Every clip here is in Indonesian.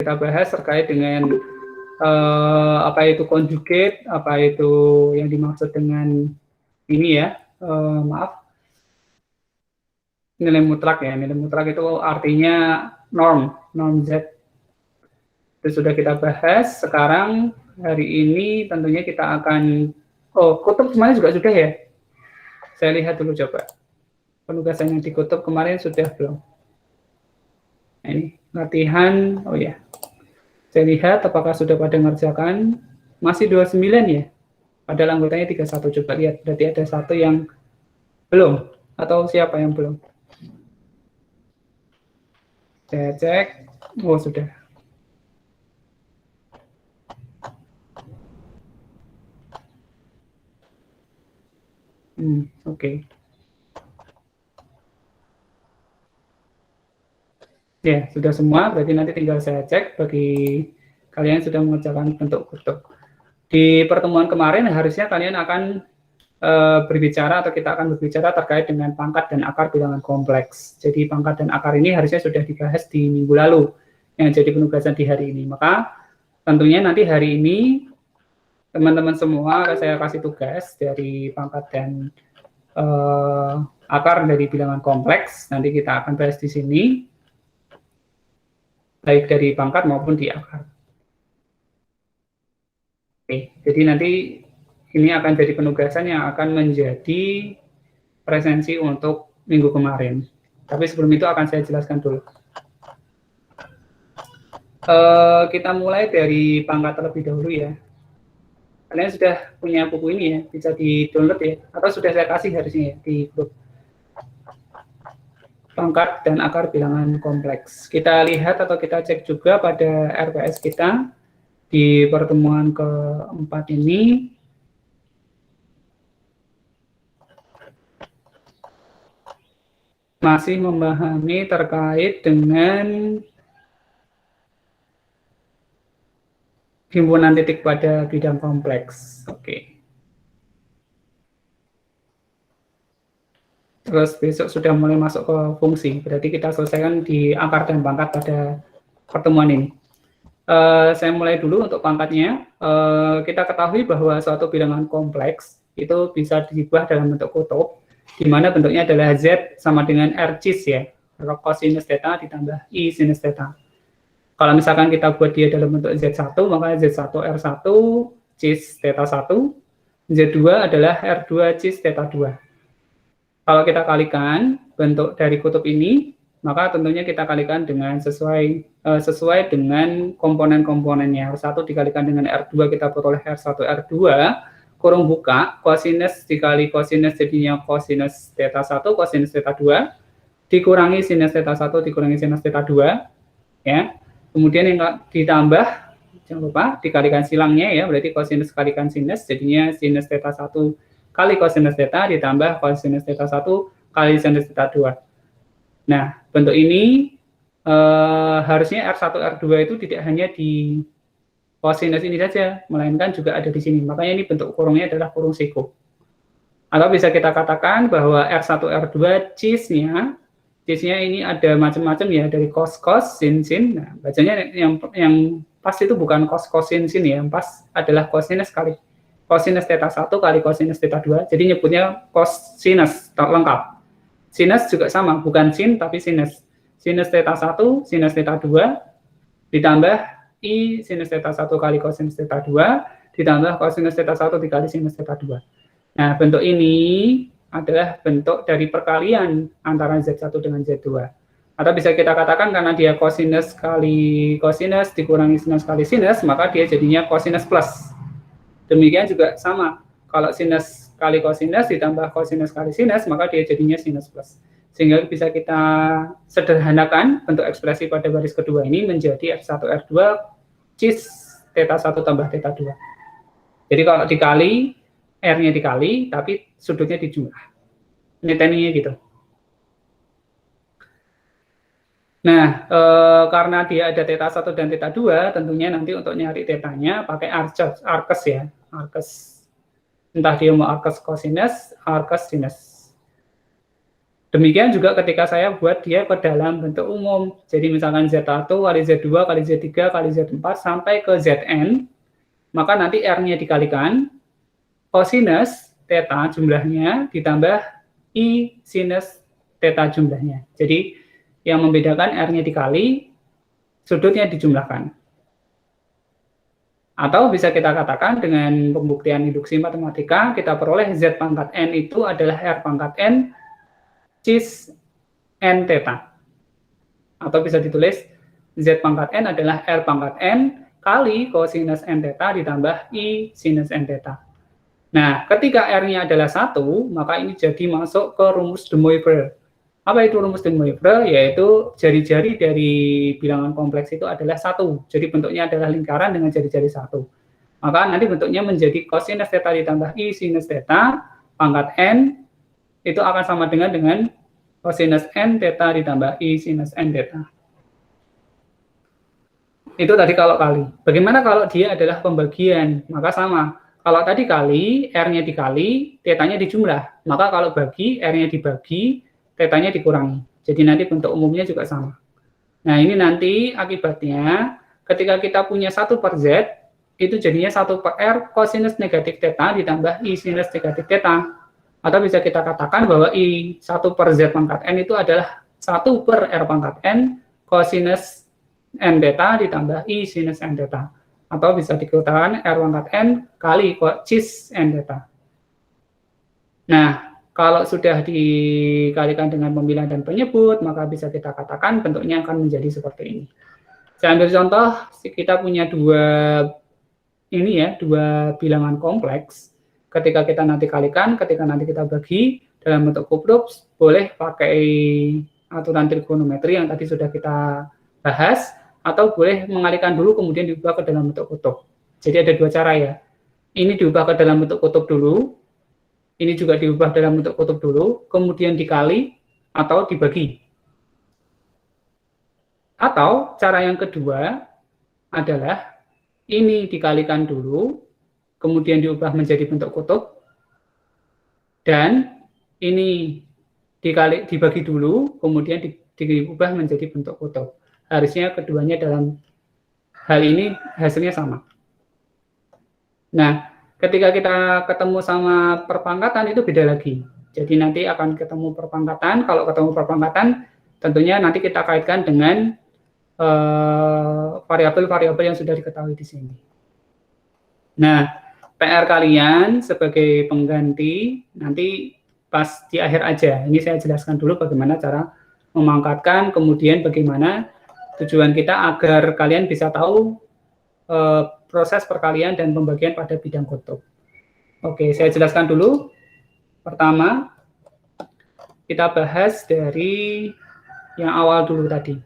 kita bahas terkait dengan apa itu conjugate, apa itu yang dimaksud dengan ini ya, maaf, nilai mutlak ya. Nilai mutlak itu artinya norm Z. Itu sudah kita bahas. Sekarang hari ini tentunya kita akan, kutub kemarin juga sudah ya. Saya lihat dulu coba. Penugasan yang di kutub kemarin sudah belum? Nah, ini latihan, oh ya. Saya lihat apakah sudah pada ngerjakan. Masih 29 ya. Padahal anggotanya 31. Coba lihat, berarti ada satu yang belum. Atau siapa yang belum? Saya cek. Oh, sudah. Oke. Ya, sudah semua. Berarti nanti tinggal saya cek bagi kalian yang sudah mengerjakan bentuk kutub. Di pertemuan kemarin harusnya kalian akan berbicara atau kita akan berbicara terkait dengan pangkat dan akar bilangan kompleks. Jadi pangkat dan akar ini harusnya sudah dibahas di minggu lalu yang jadi penugasan di hari ini. Maka tentunya nanti hari ini teman-teman semua saya kasih tugas dari pangkat dan akar dari bilangan kompleks. Nanti kita akan bahas di sini, baik dari pangkat maupun di akar. Oke, jadi nanti ini akan jadi penugasan yang akan menjadi presensi untuk minggu kemarin. Tapi sebelum itu akan saya jelaskan dulu. Kita mulai dari pangkat terlebih dahulu ya. Kalian sudah punya buku ini ya, bisa di-download ya, atau sudah saya kasih harusnya ya di grup. Pangkat dan akar bilangan kompleks. Kita lihat atau kita cek juga pada RPS kita di pertemuan keempat ini. Masih memahami terkait dengan himpunan titik pada bidang kompleks. Oke. Terus besok sudah mulai masuk ke fungsi. Berarti kita selesaikan di akar dan pangkat pada pertemuan ini. Saya mulai dulu untuk pangkatnya. Kita ketahui bahwa suatu bilangan kompleks itu bisa diubah dalam bentuk kutub, di mana bentuknya adalah Z sama dengan R cis ya. Cosinus theta ditambah I sinus theta. Kalau misalkan kita buat dia dalam bentuk Z1, maka Z1 R1 cis theta 1, Z2 adalah R2 cis theta 2. Kalau kita kalikan bentuk dari kutub ini, maka tentunya kita kalikan dengan sesuai dengan komponen-komponennya. R1 dikalikan dengan R2, kita peroleh R1 R2, kurung buka, kosinus dikali kosinus jadinya kosinus theta 1, kosinus theta 2, dikurangi sinus theta 1, dikurangi sinus theta 2, ya. Kemudian yang ditambah, jangan lupa dikalikan silangnya ya, berarti kosinus kalikan sinus, jadinya sinus theta 1 kali kosinus theta ditambah kosinus theta 1 kali sinus theta 2. Nah, bentuk ini harusnya R1, R2 itu tidak hanya di kosinus ini saja, melainkan juga ada di sini. Makanya ini bentuk kurungnya adalah kurung seko. Atau bisa kita katakan bahwa R1, R2 cisnya ini ada macam-macam ya, dari cos, sin. Nah, bacanya yang pas itu bukan cos, sin ya, yang pas adalah kosinus kali kosinus theta 1 kali kosinus theta 2. Jadi nyebutnya kosinus lengkap. Sinus juga sama, bukan sin tapi sinus. Sinus theta 1, sinus theta 2 ditambah I sinus theta 1 kali kosinus theta 2 ditambah kosinus theta 1 dikali sinus theta 2. Nah, bentuk ini adalah bentuk dari perkalian antara Z1 dengan Z2. Atau bisa kita katakan karena dia kosinus kali kosinus dikurangi sinus kali sinus, maka dia jadinya kosinus plus. Demikian juga sama, kalau sinus kali kosinus ditambah kosinus kali sinus, maka dia jadinya sinus plus. Sehingga bisa kita sederhanakan bentuk ekspresi pada baris kedua ini menjadi R1 R2 cis theta 1 tambah theta 2. Jadi kalau dikali, R-nya dikali, tapi sudutnya dijumlah. Ini tekniknya gitu. Nah, karena dia ada theta 1 dan theta 2, tentunya nanti untuk nyari tetanya pakai arkes ya. Arkes. Entah dia mau arkes kosinus, arkes sinus. Demikian juga ketika saya buat dia ke dalam bentuk umum. Jadi misalkan Z1 kali Z2 kali Z3 kali Z4 sampai ke Zn, maka nanti R-nya dikalikan, kosinus theta jumlahnya ditambah I sinus theta jumlahnya. Jadi yang membedakan R-nya dikali, sudutnya dijumlahkan. Atau bisa kita katakan dengan pembuktian induksi matematika, kita peroleh Z pangkat N itu adalah R pangkat N cis N theta. Atau bisa ditulis Z pangkat N adalah R pangkat N kali kosinus N theta ditambah I sinus N theta. Nah, ketika R-nya adalah 1, maka ini jadi masuk ke rumus de Moivre. Apa itu rumus de Moivre? Yaitu jari-jari dari bilangan kompleks itu adalah 1. Jadi bentuknya adalah lingkaran dengan jari-jari 1. Maka nanti bentuknya menjadi kosinus theta ditambah I sinus theta pangkat N itu akan sama dengan kosinus N theta ditambah I sinus N theta. Itu tadi kalau kali. Bagaimana kalau dia adalah pembagian? Maka sama. Kalau tadi kali, R-nya dikali, theta-nya dijumlah. Maka kalau bagi, R-nya dibagi, theta-nya dikurangi. Jadi nanti bentuk umumnya juga sama. Nah, ini nanti akibatnya, ketika kita punya 1 per Z, itu jadinya 1 per R kosinus negatif theta ditambah I sinus negatif theta. Atau bisa kita katakan bahwa I 1 per Z pangkat N itu adalah 1 per R pangkat N kosinus N theta ditambah I sinus N theta. Atau bisa dikatakan R pangkat N kali cis N theta. Nah, kalau sudah dikalikan dengan pemilihan dan penyebut, maka bisa kita katakan bentuknya akan menjadi seperti ini. Saya ambil contoh, kita punya dua bilangan kompleks. Ketika kita nanti kalikan, ketika nanti kita bagi dalam bentuk kub, boleh pakai aturan trigonometri yang tadi sudah kita bahas, atau boleh mengalihkan dulu kemudian diubah ke dalam bentuk kutub. Jadi ada dua cara ya. Ini diubah ke dalam bentuk kutub dulu, ini juga diubah dalam bentuk kutub dulu, kemudian dikali atau dibagi. Atau cara yang kedua adalah ini dikalikan dulu, kemudian diubah menjadi bentuk kutub, dan ini dibagi dulu, kemudian diubah menjadi bentuk kutub. Harusnya keduanya dalam hal ini hasilnya sama. Nah, ketika kita ketemu sama perpangkatan itu beda lagi. Jadi nanti akan ketemu perpangkatan. Kalau ketemu perpangkatan, tentunya nanti kita kaitkan dengan variabel-variabel yang sudah diketahui di sini. Nah, PR kalian sebagai pengganti nanti pas di akhir aja. Ini saya jelaskan dulu bagaimana cara memangkatkan, kemudian bagaimana tujuan kita agar kalian bisa tahu proses perkalian dan pembagian pada bidang kutub. Oke, saya jelaskan dulu. Pertama, kita bahas dari yang awal dulu tadi.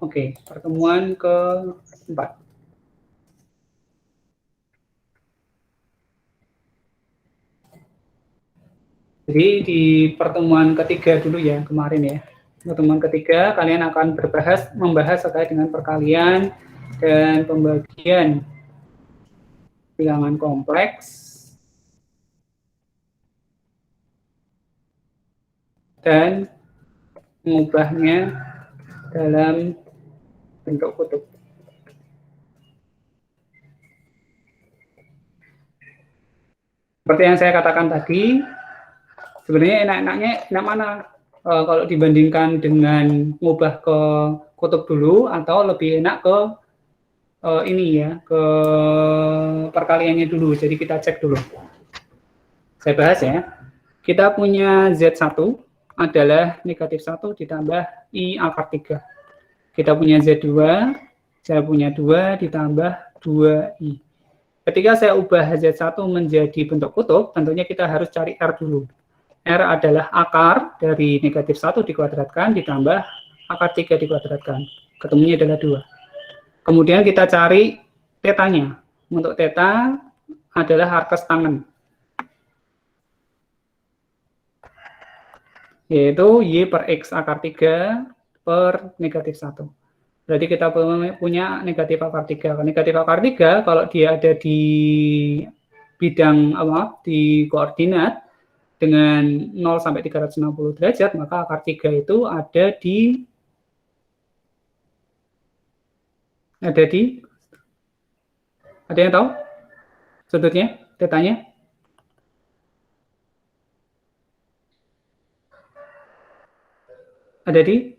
Oke, pertemuan keempat. Jadi di pertemuan ketiga dulu ya, kemarin ya. Pertemuan ketiga, kalian akan membahas terkait dengan perkalian dan pembagian bilangan kompleks dan mengubahnya dalam bentuk kutub. Seperti yang saya katakan tadi, sebenarnya enak mana kalau dibandingkan dengan mengubah ke kutub dulu atau lebih enak ke ini ya, ke perkaliannya dulu. Jadi kita cek dulu. Saya bahas ya. Kita punya Z1 adalah negatif 1 ditambah I akar 3. Kita punya Z2, saya punya 2 ditambah 2I. Ketika saya ubah Z1 menjadi bentuk kutub, tentunya kita harus cari R dulu. R adalah akar dari negatif 1 dikuadratkan ditambah akar 3 dikuadratkan. Ketemunya adalah 2. Kemudian kita cari tetanya. Untuk teta adalah arkes tangen, yaitu Y per X akar 3 per negatif 1. Berarti kita punya negatif akar 3. Negatif akar 3 kalau dia ada di bidang di koordinat dengan 0 sampai 360 derajat, maka akar 3 itu ada di ada yang tahu sudutnya, tetanya? Ada di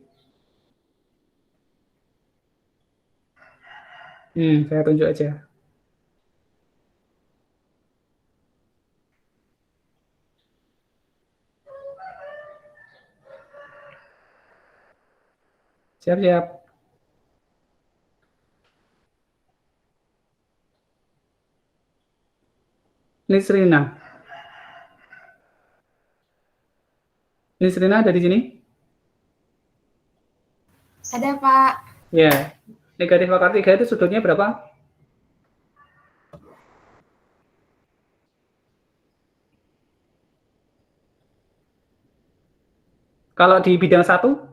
saya tunjuk aja. Siap-siap. Nisrina. Nisrina ada di sini? Ada, Pak. Ya. Negatif akar 3 itu sudutnya berapa? Kalau di bidang 1?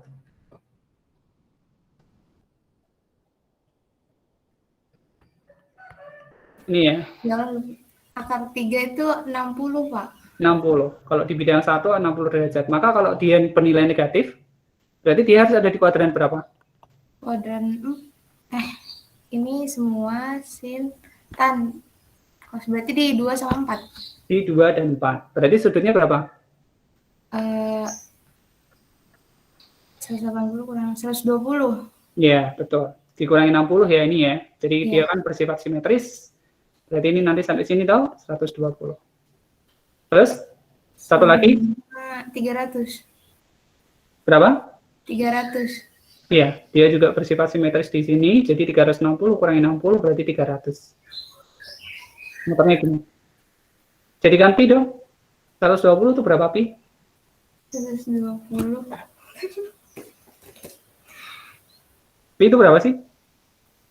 Ini ya. Yang akar 3 itu 60, Pak. 60. Kalau di bidang 1, 60 derajat. Maka kalau dia penilaian negatif, berarti dia harus ada di kuadran berapa? Kuadran ini semua sin tan. Berarti di 2 sama 4. Di 2 dan 4. Berarti sudutnya berapa? 180 kurang 120. Ya, betul. Dikurangi 60 ya ini ya. Jadi Ya. dia kan bersifat simetris. Berarti ini nanti sampai sini tahu 120. Terus satu lagi 300. berapa? 300. Iya, dia juga bersifat simetris di sini. Jadi 360 kurangi 60 berarti 300. Muternya gini. Jadikan pi dong. 120 itu berapa pi? 120. Pi itu berapa sih?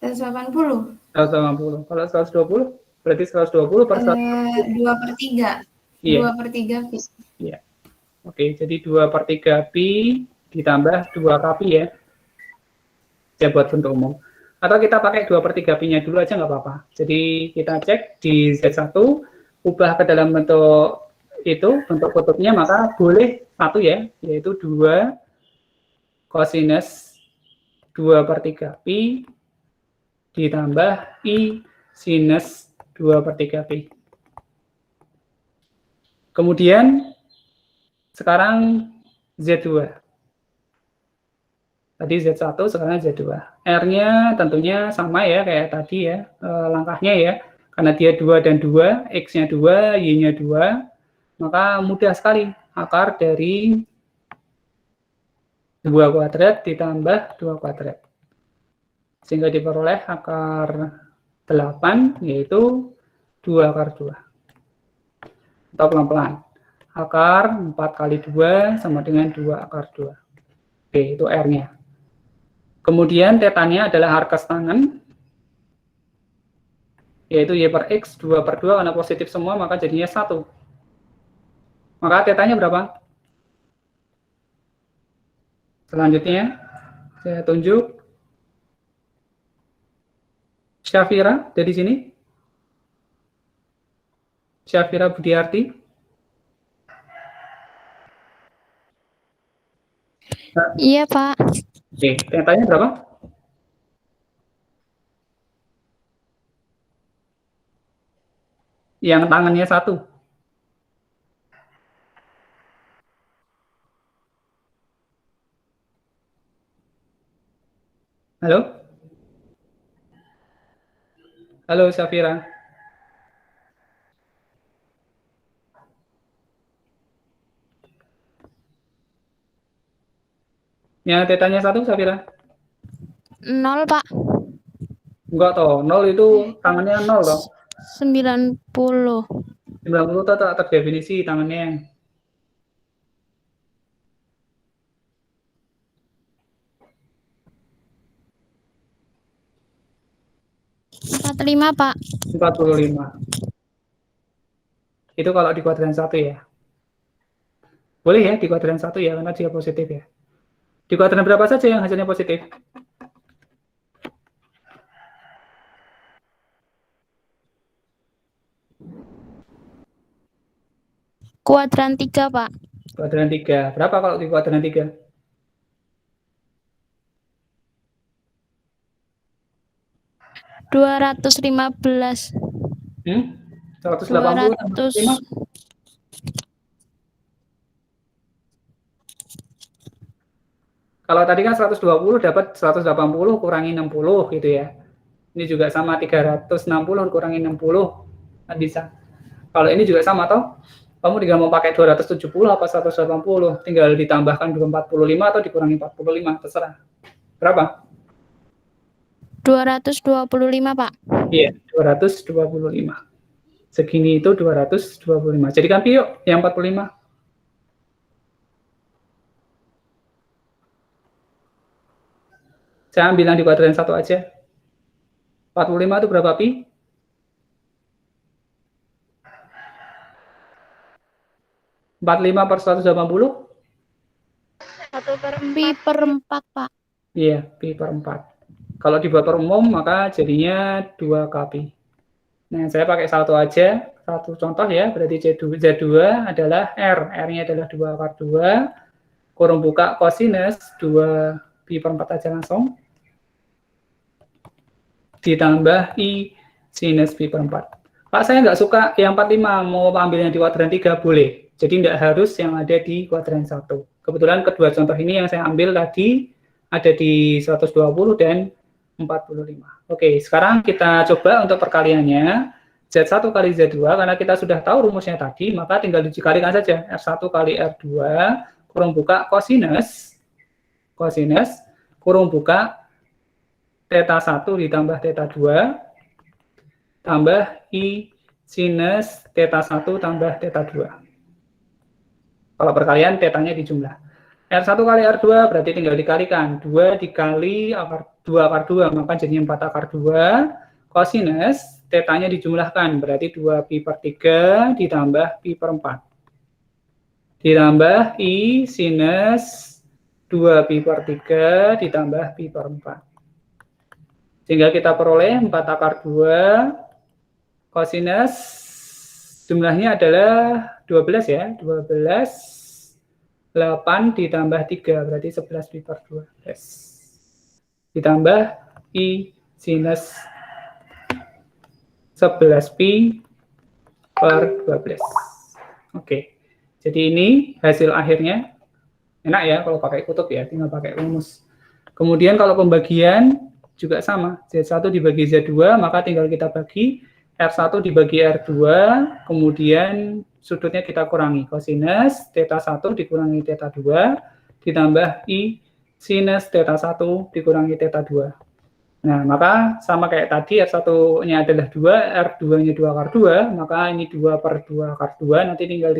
180. 180. Kalau 120 berarti 120 per 2 per 3. Iya. 2 per 3 pi. Iya. Oke, jadi 2 per 3 pi ditambah 2 kpi ya. Ya buat bentuk umum. Atau kita pakai 2 per 3 pi-nya dulu aja nggak apa-apa. Jadi kita cek di Z1, ubah ke dalam bentuk itu, bentuk kutubnya, maka boleh 1 ya, yaitu 2 kosinus 2 per 3 pi ditambah I sinus 2 per 3 pi. Kemudian sekarang Z2. Tadi Z1, sekarang Z2. R-nya tentunya sama ya, kayak tadi ya, langkahnya ya. Karena dia 2 dan 2, X-nya 2, Y-nya 2, maka mudah sekali. Akar dari 2 kuadrat ditambah 2 kuadrat. Sehingga diperoleh akar 8, yaitu 2 akar 2. Atau pelan-pelan. Akar 4 kali 2 sama dengan 2 akar 2. Oke, itu R-nya. Kemudian tetanya adalah harkas tangan, yaitu Y per X, 2 per 2, karena positif semua, maka jadinya 1. Maka tetanya berapa? Selanjutnya, saya tunjuk Syafira dari sini. Syafira Budiarti. Iya, Pak. Oke, tetanya berapa? Yang tangannya 1. Halo? Halo, Syafira. Yang tetanya 1, Syafira? 0, Pak. Enggak toh, 0 itu tangannya 0 toh. 90. 90 itu tak terdefinisi tangannya. Empat lima, Pak. 45. Itu kalau di kuadran 1 ya. Boleh ya di kuadran 1 ya, karena dia positif ya. Di kuadran berapa saja yang hasilnya positif? Kuadran 3, Pak. Kuadran 3. Berapa kalau di kuadran 3? $215. 180 tambah 5? Kalau tadi kan 120 dapat 180 kurangi 60 gitu ya. Ini juga sama 360 kurangi 60 kan bisa. Kalau ini juga sama toh. Kamu tinggal mau pakai 270 apa 180, tinggal ditambahkan 245 atau dikurangi 45, terserah. Berapa? 225, Pak. Iya, 225. Segini itu 225. Jadikan pi yuk yang 45. Saya ambil yang di kuadran 1 aja. 45 itu berapa pi? (45 per 180? Pi per 4, Pak. Iya, pi per 4. Kalau dibuat per umum, maka jadinya 2 kpi. Nah, saya pakai satu aja. Satu contoh ya, berarti Z2 adalah R. R-nya adalah 2 akar 2. Kurung buka kosinus 2 pi per 4 aja langsung. Ditambah I sinus pi per 4. Pak, saya nggak suka yang 45, mau ambil yang di kuadran 3, boleh. Jadi nggak harus yang ada di kuadran 1. Kebetulan kedua contoh ini yang saya ambil tadi ada di 120 dan 45. Oke, sekarang kita coba untuk perkaliannya. Z1 kali Z2, karena kita sudah tahu rumusnya tadi, maka tinggal dikalikan saja. R1 kali R2, kurung buka kosinus, kurung buka theta 1 ditambah theta 2, tambah I sinus theta 1 tambah theta 2. Kalau perkalian, tetanya dijumlah. R1 kali R2 berarti tinggal dikalikan. 2 dikali 2 akar 2, maka jadinya 4 akar 2. Kosinus, tetanya dijumlahkan. Berarti 2 pi per 3 ditambah pi per 4. Ditambah I sinus 2 pi per 3 ditambah pi per 4. Sehingga kita peroleh 4 akar 2. Kosinus jumlahnya adalah 12 ya. 12. 8 ditambah 3, berarti 11 pi per 12. Ditambah I sinus 11 pi per 12. Oke, jadi ini hasil akhirnya. Enak ya kalau pakai kutub ya, tinggal pakai rumus. Kemudian kalau pembagian juga sama. Z1 dibagi Z2, maka tinggal kita bagi. R1 dibagi R2, kemudian sudutnya kita kurangi. Kosinus theta 1 dikurangi theta 2, ditambah I sinus theta 1 dikurangi theta 2. Nah, maka sama kayak tadi, R1-nya adalah 2, R2-nya 2 akar 2, maka ini 2 per 2 akar 2, nanti tinggal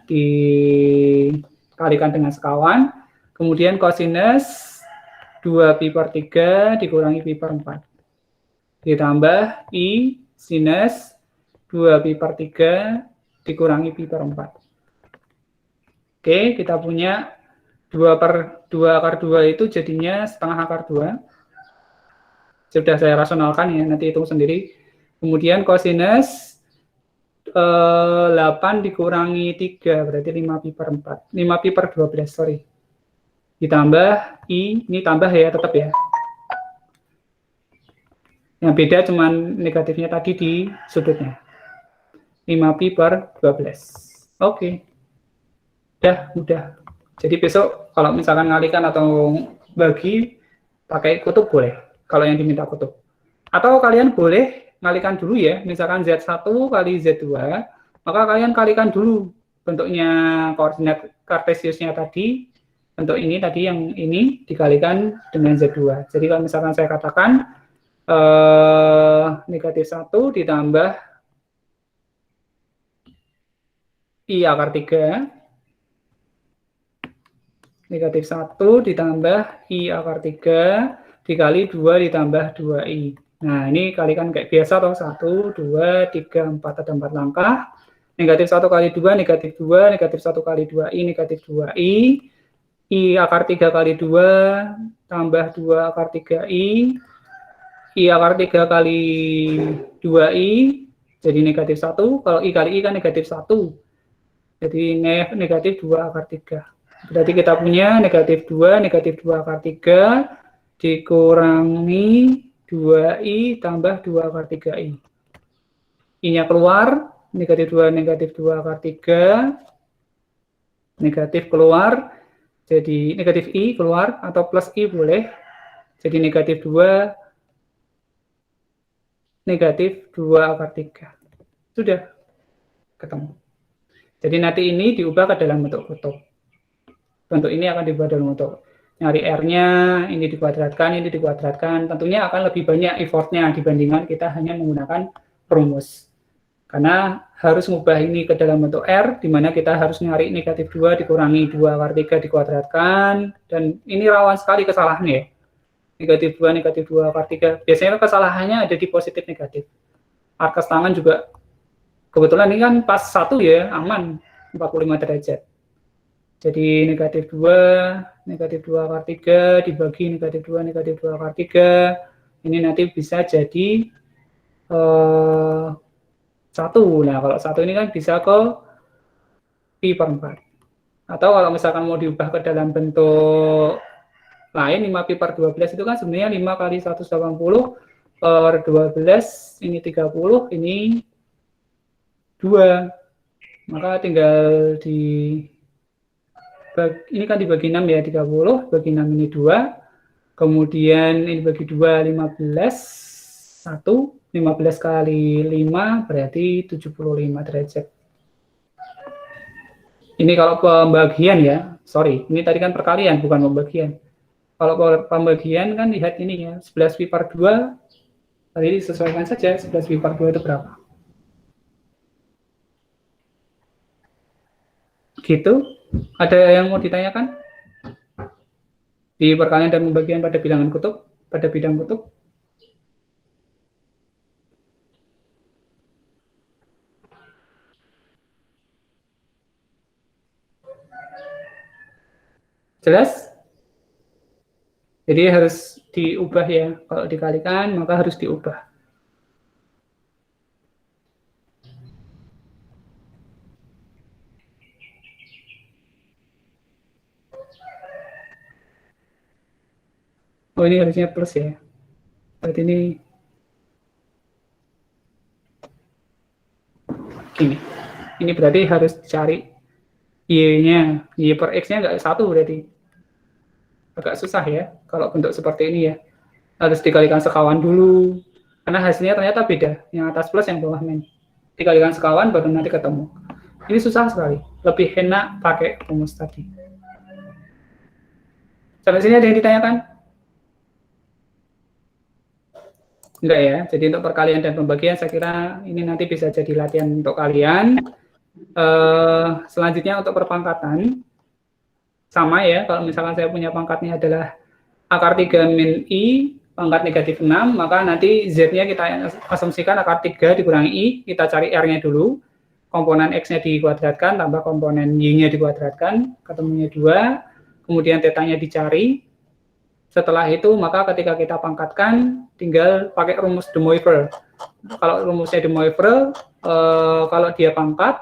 dikalikan dengan sekawan. Kemudian kosinus 2 pi per 3 dikurangi pi per 4. Ditambah I sinus 2 pi per 3 dikurangi pi per 4. Oke, kita punya 2 per 2 akar 2 itu jadinya setengah akar 2. Sudah saya rasionalkan ya, nanti hitung sendiri. Kemudian kosinus 8 dikurangi 3, berarti 5 pi per 4. 5 pi per 12, sorry. Ditambah I, ini tambah ya, tetap ya. Yang beda cuman negatifnya tadi di sudutnya. 5 pi per 12. Oke. Mudah. Jadi besok kalau misalkan ngalikan atau bagi pakai kutub boleh. Kalau yang diminta kutub. Atau kalian boleh ngalikan dulu ya. Misalkan Z1 kali Z2, maka kalian kalikan dulu bentuknya koordinat kartesiusnya tadi. Bentuk ini tadi yang ini dikalikan dengan Z2. Jadi kalau misalkan saya katakan negatif 1 ditambah I akar 3, negatif 1 ditambah I akar 3 dikali 2 ditambah 2I. Nah, ini kalikan kayak biasa toh, 1, 2, 3, 4, ada 4 langkah. Negatif 1 kali 2, negatif 2, negatif 1 kali 2I, negatif 2I. I akar 3 kali 2 tambah 2 akar 3I. I akar 3 kali 2I jadi negatif 1. Kalau I kali I kan negatif 1. Jadi negatif 2 akar 3. Berarti kita punya negatif 2 akar 3 dikurangi 2i tambah 2 akar 3i. I-nya keluar, negatif 2 akar 3, negatif keluar, jadi negatif i keluar, atau plus i boleh, jadi negatif 2 akar 3. Sudah ketemu. Jadi nanti ini diubah ke dalam bentuk kutub. Bentuk ini akan diubah dalam bentuk nyari R-nya, ini dikuadratkan, tentunya akan lebih banyak effortnya dibandingkan kita hanya menggunakan rumus. Karena harus mengubah ini ke dalam bentuk R, di mana kita harus nyari negatif 2 dikurangi 2 akar 3 dikuadratkan, dan ini rawan sekali kesalahan ya. Negatif 2 akar 3, biasanya kesalahannya ada di positif negatif. Arkas tangan juga, kebetulan ini kan pas 1 ya, aman, 45 derajat. Jadi negatif 2 akar 3 dibagi negatif 2 akar 3, ini nanti bisa jadi 1. Nah, kalau 1 ini kan bisa ke pi per 4. Atau kalau misalkan mau diubah ke dalam bentuk lain, 5 pi per 12 itu kan sebenarnya 5 kali 180 per 12, ini 30, ini 2. Maka tinggal ini kan dibagi 6 ya, 30, bagi 6 ini 2, kemudian ini bagi 2, 15, 15 kali 5 berarti 75 derajat. Ini kalau pembagian ya, sorry, ini tadi kan perkalian bukan pembagian. Kalau pembagian kan lihat ini ya, 11 pi per 2, tadi disesuaikan saja 11 pi per 2 itu berapa. Gitu. Ada yang mau ditanyakan? Di perkalian dan pembagian pada bilangan kutub, pada bidang kutub? Jelas? Jadi harus diubah ya. Kalau dikalikan, maka harus diubah. Oh, ini harusnya plus ya. Berarti ini gini. Ini berarti harus cari y-nya. Y per x-nya nggak 1 berarti. Agak susah ya kalau bentuk seperti ini ya. Harus dikalikan sekawan dulu. Karena hasilnya ternyata beda. Yang atas plus, yang bawah min. Dikalikan sekawan baru nanti ketemu. Ini susah sekali. Lebih enak pakai rumus tadi. Sampai sini ada yang ditanyakan? Enggak ya. Jadi untuk perkalian dan pembagian saya kira ini nanti bisa jadi latihan untuk kalian. Selanjutnya untuk perpangkatan. Sama ya, kalau misalkan saya punya pangkatnya adalah akar 3 min i, pangkat negatif 6, maka nanti z-nya kita asumsikan akar 3 dikurangi i, kita cari r-nya dulu, komponen x-nya dikuadratkan, tambah komponen y-nya dikuadratkan, ketemunya 2, kemudian θ-nya dicari. Setelah itu, maka ketika kita pangkatkan, tinggal pakai rumus de Moivre. Kalau rumusnya de Moivre, kalau dia pangkat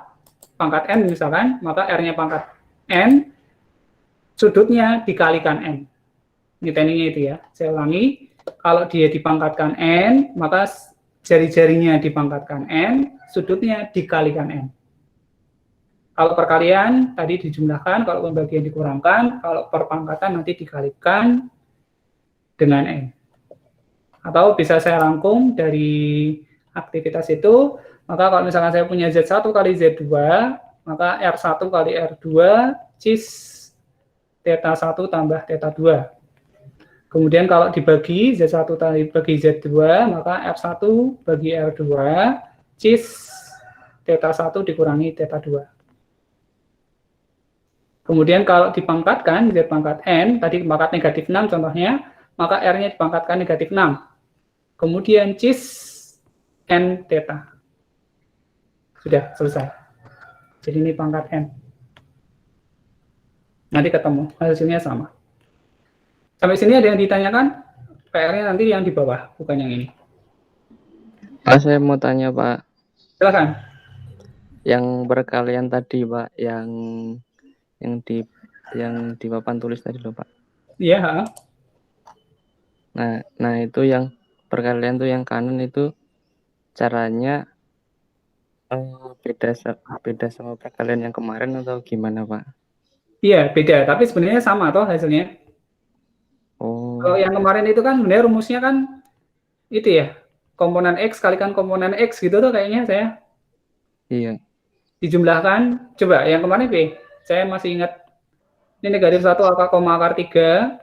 n misalkan, maka r-nya pangkat n, sudutnya dikalikan n. Ini tekniknya itu ya. Saya ulangi, kalau dia dipangkatkan n, maka jari-jarinya dipangkatkan n, sudutnya dikalikan n. Kalau perkalian tadi dijumlahkan, kalau pembagian dikurangkan, kalau perpangkatan nanti dikalikan dengan n. Atau bisa saya rangkum dari aktivitas itu, maka kalau misalkan saya punya Z1 kali Z2, maka R1 kali R2, cis θ1 tambah θ2. Kemudian kalau dibagi Z1 bagi Z2, maka R1 bagi R2, cis θ1 dikurangi θ2. Kemudian kalau dipangkatkan, Z pangkat N, tadi pangkat negatif 6 contohnya, maka R-nya dipangkatkan negatif 6. Kemudian cis N θ. Sudah selesai. Jadi ini pangkat N. Nanti ketemu, hasilnya sama. Sampai sini ada yang ditanyakan? PR-nya nanti yang di bawah, bukan yang ini. Pak, saya mau tanya, Pak. Silakan. Yang perkalian tadi, Pak, yang di papan tulis tadi loh, Pak. Iya. Nah itu yang perkalian tuh yang kanan itu caranya beda sama perkalian yang kemarin atau gimana, Pak? Iya, beda, tapi sebenarnya sama toh hasilnya. Kalau Oh, yang kemarin itu kan sebenarnya rumusnya kan itu ya, komponen X kalikan komponen X gitu tuh kayaknya saya. iya. Dijumlahkan, coba yang kemarin B, saya masih ingat, ini negatif 1 akar 3,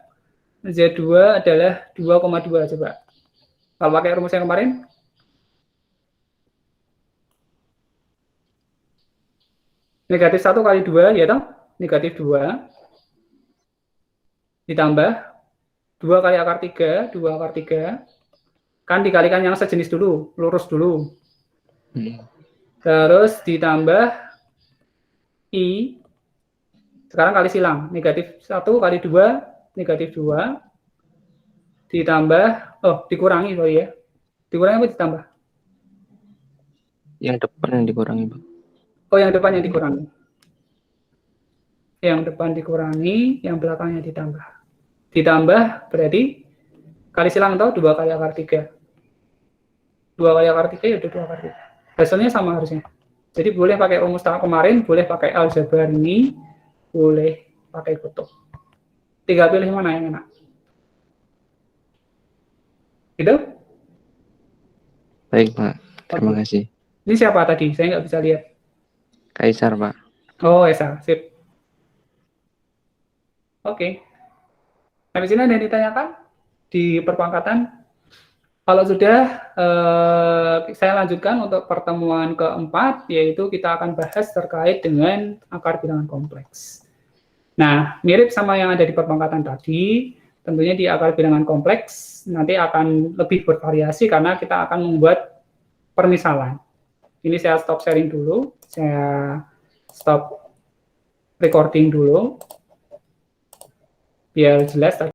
Z2 adalah 2,2, coba. Kalau pakai rumus yang kemarin, negatif 1 kali 2, ya toh? Negatif 2, ditambah 2 kali akar 3, 2 akar 3, kan dikalikan yang sejenis dulu, lurus dulu. Terus ditambah I, sekarang kali silang, negatif 1 kali 2, negatif 2, ditambah, dikurangi, sorry ya. Dikurangi apa ditambah? Yang depan yang dikurangi, Pak. Oh, yang depan yang dikurangi. Yang depan dikurangi, yang belakangnya ditambah. Ditambah berarti kali silang atau 2 kali akar 3. 2 kali akar 3 ya udah 2 akar 3. Hasilnya sama harusnya. Jadi boleh pakai rumus kemarin, boleh pakai aljabar ini, boleh pakai kutub. Tinggal pilih mana yang enak. Gitu? Baik, Pak. Terima kasih. Ini siapa tadi? Saya nggak bisa lihat. Kaisar, Pak. Oh, Esa. Sip. Oke. Habis ini ada yang ditanyakan di perpangkatan? Kalau sudah, saya lanjutkan untuk pertemuan keempat, yaitu kita akan bahas terkait dengan akar bilangan kompleks. Nah, mirip sama yang ada di perpangkatan tadi, tentunya di akar bilangan kompleks nanti akan lebih bervariasi karena kita akan membuat permisalan. Ini saya stop sharing dulu, saya stop recording dulu, biar jelas.